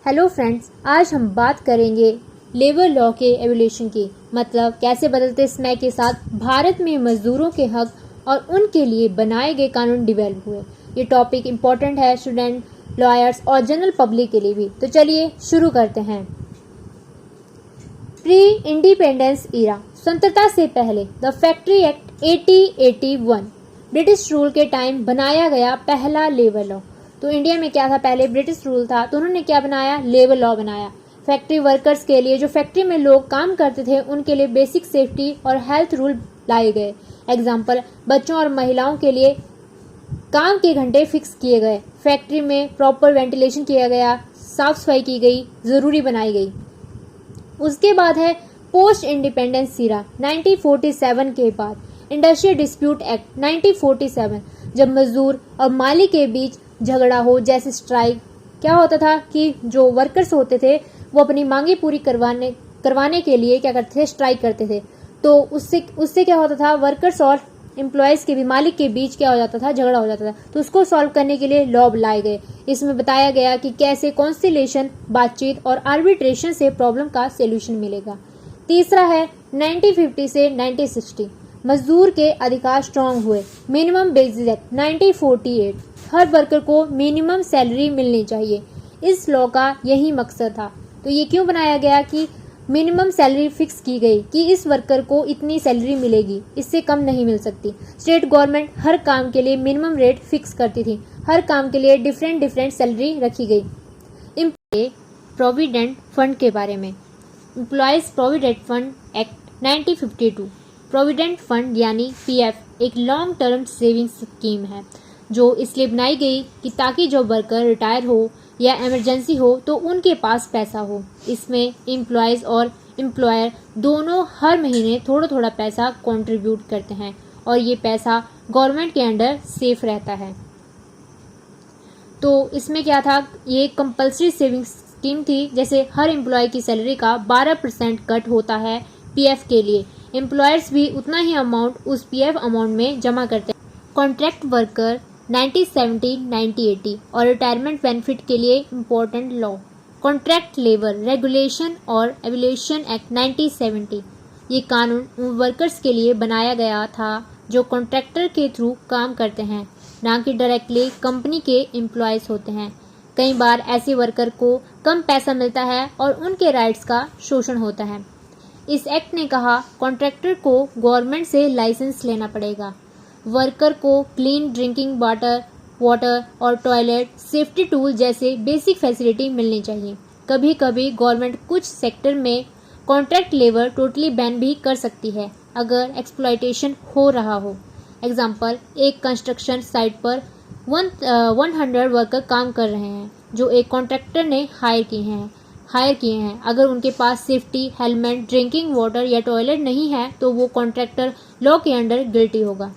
Hello friends, आज हम बात करेंगे लेबर लॉ के एवोल्यूशन की, मतलब कैसे बदलते समय के साथ भारत में मजदूरों के हक और उनके लिए बनाए गए कानून डिवेल्प हुए। ये टॉपिक इम्पोर्टेंट है स्टूडेंट, लॉयर्स और जनरल पब्लिक के लिए भी। तो चलिए शुरू करते हैं। प्री इंडिपेंडेंस ईरा, स्वतंत्रता से पहले the factory act 1881 British rule के टाइम बनाया गया पहला लेबर लॉ। तो इंडिया में क्या था, पहले ब्रिटिश रूल था, तो उन्होंने क्या बनाया, लेबर लॉ बनाया। फैक्ट्री वर्कर्स के लिए, जो फैक्ट्री में लोग काम करते थे, उनके लिए बेसिक सेफ्टी और हेल्थ रूल लाए गए। एग्जाम्पल, बच्चों और महिलाओं के लिए काम के घंटे फिक्स किए गए, फैक्ट्री में प्रॉपर वेंटिलेशन किया गया, साफ सफाई की गई, जरूरी बनाई गई। उसके बाद है पोस्ट इंडिपेंडेंस ईरा 1947 के बाद इंडस्ट्रियल डिस्प्यूट एक्ट 1947, जब मजदूर और मालिक के बीच झगड़ा हो, जैसे स्ट्राइक। क्या होता था कि जो वर्कर्स होते थे वो अपनी मांगे पूरी करवाने के लिए क्या करते थे, स्ट्राइक करते थे। तो उससे क्या होता था, वर्कर्स और एम्प्लॉयज के भी, मालिक के बीच क्या हो जाता था, झगड़ा हो जाता था। तो उसको सॉल्व करने के लिए लॉ लाए गए। इसमें बताया गया कि कैसे कॉन्सिलेशन, बातचीत और आर्बिट्रेशन से प्रॉब्लम का सोल्यूशन मिलेगा। तीसरा है 1950 से 1960, मजदूर के अधिकार स्ट्रांग हुए। मिनिमम वेजेस एक्ट 1948, हर वर्कर को मिनिमम सैलरी मिलनी चाहिए। इस लॉ का यही मकसद था। तो ये क्यों बनाया गया कि मिनिमम सैलरी फिक्स की गई कि इस वर्कर को इतनी सैलरी मिलेगी, इससे कम नहीं मिल सकती। स्टेट गवर्नमेंट हर काम के लिए मिनिमम रेट फिक्स करती थी, हर काम के लिए डिफरेंट सैलरी रखी गई। एम्प्लॉय प्रोविडेंट फंड के बारे में, employees provident fund act 1952, provident fund यानी पीएफ एक लॉन्ग टर्म सेविंग स्कीम है जो इसलिए बनाई गई कि ताकि जो वर्कर रिटायर हो या इमरजेंसी हो तो उनके पास पैसा हो। इसमें एम्प्लॉयज और एम्प्लॉयर दोनों हर महीने थोड़ा थोड़ा पैसा कंट्रीब्यूट करते हैं और ये पैसा गवर्नमेंट के अंडर सेफ रहता है। तो इसमें क्या था, ये कंपल्सरी सेविंग स्कीम थी। जैसे हर एम्प्लॉय की सैलरी का 12% कट होता है पीएफ के लिए, एम्प्लॉयर्स भी उतना ही अमाउंट उस पीएफ अमाउंट में जमा करते हैं। कॉन्ट्रैक्ट वर्कर 1970-1980 और रिटायरमेंट बेनिफिट के लिए important law, contract labour regulation और एवोल्यूशन एक्ट 1970। ये कानून उन वर्कर्स के लिए बनाया गया था जो कॉन्ट्रैक्टर के थ्रू काम करते हैं, ना कि डायरेक्टली कंपनी के एम्प्लॉयज होते हैं। कई बार ऐसे वर्कर को कम पैसा मिलता है और उनके राइट्स का शोषण होता है। इस एक्ट ने कहा कॉन्ट्रैक्टर को गवर्नमेंट से लाइसेंस लेना पड़ेगा, वर्कर को क्लीन ड्रिंकिंग वाटर और टॉयलेट, सेफ्टी टूल जैसे बेसिक फैसिलिटी मिलनी चाहिए। कभी कभी गवर्नमेंट कुछ सेक्टर में कॉन्ट्रैक्ट लेबर टोटली बैन भी कर सकती है अगर एक्सप्लॉयटेशन हो रहा हो। एग्जाम्पल, एक कंस्ट्रक्शन साइट पर 100 वर्कर काम कर रहे हैं जो एक कॉन्ट्रैक्टर ने हायर किए हैं। अगर उनके पास सेफ्टी, हेलमेट, ड्रिंकिंग वाटर या टॉयलेट नहीं है तो वो कॉन्ट्रैक्टर लॉ के अंडर गिल्टी होगा।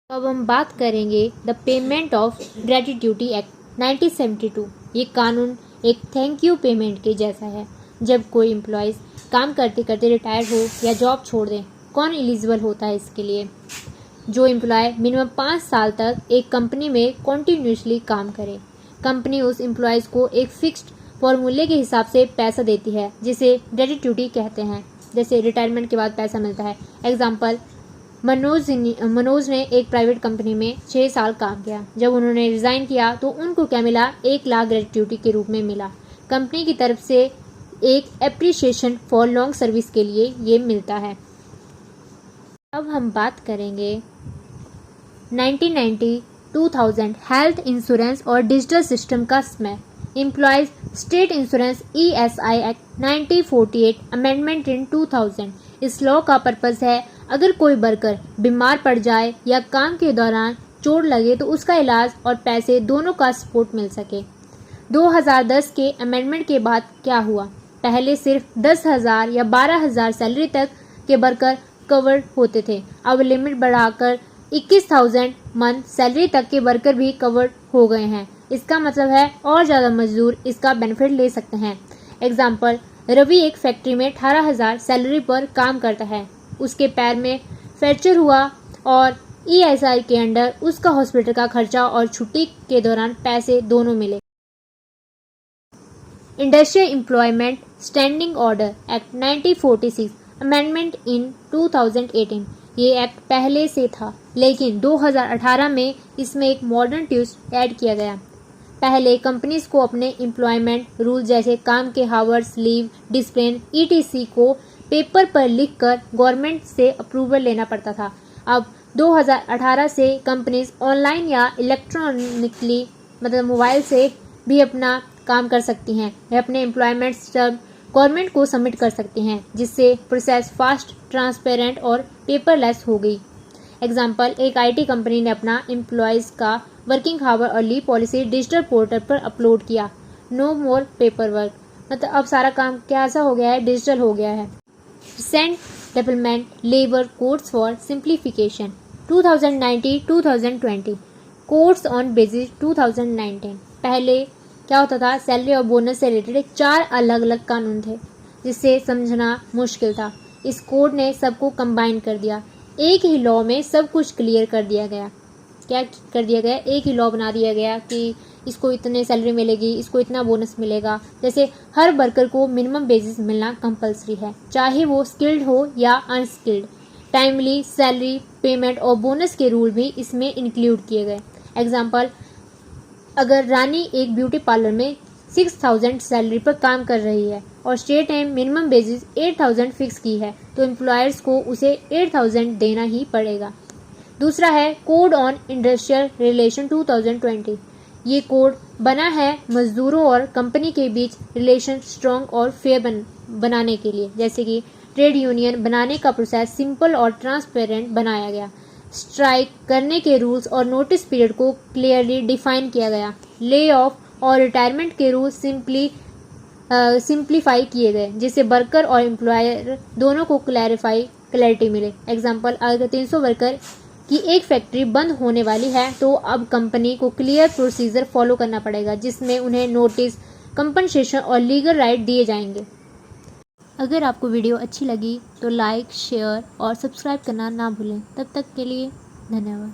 अब हम बात करेंगे the payment of gratuity act 1972। ये कानून एक थैंक यू पेमेंट के जैसा है। जब कोई एम्प्लॉयज काम करते करते रिटायर हो या जॉब छोड़ दें, कौन एलिजिबल होता है इसके लिए? जो एम्प्लॉय मिनिमम 5 साल तक एक कंपनी में कॉन्टिन्यूसली काम करे। कंपनी उस एम्प्लॉयज को एक फिक्स्ड फॉर्मूले के हिसाब से पैसा देती है जिसे ग्रेट्युटी कहते हैं। जैसे रिटायरमेंट के बाद पैसा मिलता है। एग्जाम्पल, मनोज ने एक प्राइवेट कंपनी में 6 साल काम किया। जब उन्होंने रिजाइन किया तो उनको क्या मिला, 1 लाख ग्रेट्युटी के रूप में मिला। कंपनी की तरफ से एक एप्रिसिएशन फॉर लॉन्ग सर्विस के लिए ये मिलता है। अब हम बात करेंगे 1990-2000 हेल्थ इंश्योरेंस और डिजिटल सिस्टम का समय। Employees state insurance ESI act 1948 amendment in 2000। इस लॉ का पर्पस है अगर कोई वर्कर बीमार पड़ जाए या काम के दौरान चोट लगे तो उसका इलाज और पैसे दोनों का सपोर्ट मिल सके। 2010 के अमेंडमेंट के बाद क्या हुआ, पहले सिर्फ 10,000 या 12,000 सैलरी तक के वर्कर कवर्ड होते थे। अब लिमिट बढ़ाकर 21,000 मंथ सैलरी तक के वर्कर भी कवर्ड हो गए हैं। इसका मतलब है और ज़्यादा मजदूर इसका बेनिफिट ले सकते हैं। एग्जाम्पल, रवि एक फैक्ट्री में 18,000 सैलरी पर काम करता है। उसके पैर में फ्रैक्चर हुआ और ESI के अंडर उसका हॉस्पिटल का खर्चा और छुट्टी के दौरान पैसे दोनों मिले। Industrial employment standing order act 1946 amendment in 2018। ये एक्ट पहले से था, लेकिन 2018 में इसमें एक मॉडर्न ट्विस्ट ऐड किया गया। पहले कंपनीज को अपने एम्प्लॉयमेंट रूल जैसे काम के हावर्स, लीव, डिसिप्लिन, ETC को पेपर पर लिखकर गवर्नमेंट से अप्रूवल लेना पड़ता था। अब 2018 से कंपनीज ऑनलाइन या इलेक्ट्रॉनिकली मतलब मोबाइल से भी अपना काम कर सकती हैं। वे अपने एम्प्लॉयमेंट स्टब गवर्नमेंट को सबमिट कर सकती हैं, जिससे प्रोसेस फास्ट, ट्रांसपेरेंट और पेपरलेस हो गई। एग्जाम्पल, एक IT कंपनी ने अपना एम्प्लॉयज़ का वर्किंग हावर और लीव पॉलिसी डिजिटल पोर्टल पर अपलोड किया। नो मोर पेपर वर्क, मतलब अब सारा काम कैसा हो गया है, डिजिटल हो गया है। Recent development labour codes for simplification 2019-2020 codes on basis 2019। पहले क्या होता था, सैलरी और बोनस से रिलेटेड 4 अलग अलग कानून थे, जिससे समझना मुश्किल था। इस कोड ने सबको कंबाइन कर दिया, एक ही लॉ में सब कुछ क्लियर कर दिया गया। क्या कर दिया गया, एक ही लॉ बना दिया गया कि इसको इतने सैलरी मिलेगी, इसको इतना बोनस मिलेगा। जैसे हर वर्कर को मिनिमम बेसिस मिलना कंपलसरी है, चाहे वो स्किल्ड हो या अनस्किल्ड। टाइमली सैलरी पेमेंट और बोनस के रूल भी इसमें इंक्लूड किए गए। एग्जाम्पल, अगर रानी एक ब्यूटी पार्लर में 6000 सैलरी पर काम कर रही है और स्टेट ने मिनिमम बेसिस 8000 फिक्स की है, तो एम्प्लॉयर्स को उसे 8000 देना ही पड़ेगा। दूसरा है कोड ऑन इंडस्ट्रियल रिलेशन 2020। ये कोड बना है मजदूरों और कंपनी के बीच रिलेशन स्ट्रॉन्ग और फेयर बनाने के लिए, जैसे कि ट्रेड यूनियन बनाने का प्रोसेस सिंपल और ट्रांसपेरेंट बनाया गया। स्ट्राइक करने के रूल्स और नोटिस पीरियड को क्लियरली डिफाइन किया गया। ले ऑफ और रिटायरमेंट के रूल्स सिंप्लीफाई किए गए, जिससे वर्कर और एम्प्लॉयर दोनों को क्लैरिटी मिले। एग्जाम्पल, अगर 300 वर्कर की एक फैक्ट्री बंद होने वाली है, तो अब कंपनी को क्लियर प्रोसीजर फॉलो करना पड़ेगा, जिसमें उन्हें नोटिस, कंपनसेशन और लीगल राइट दिए जाएंगे। अगर आपको वीडियो अच्छी लगी तो लाइक, शेयर और सब्सक्राइब करना ना भूलें। तब तक के लिए धन्यवाद।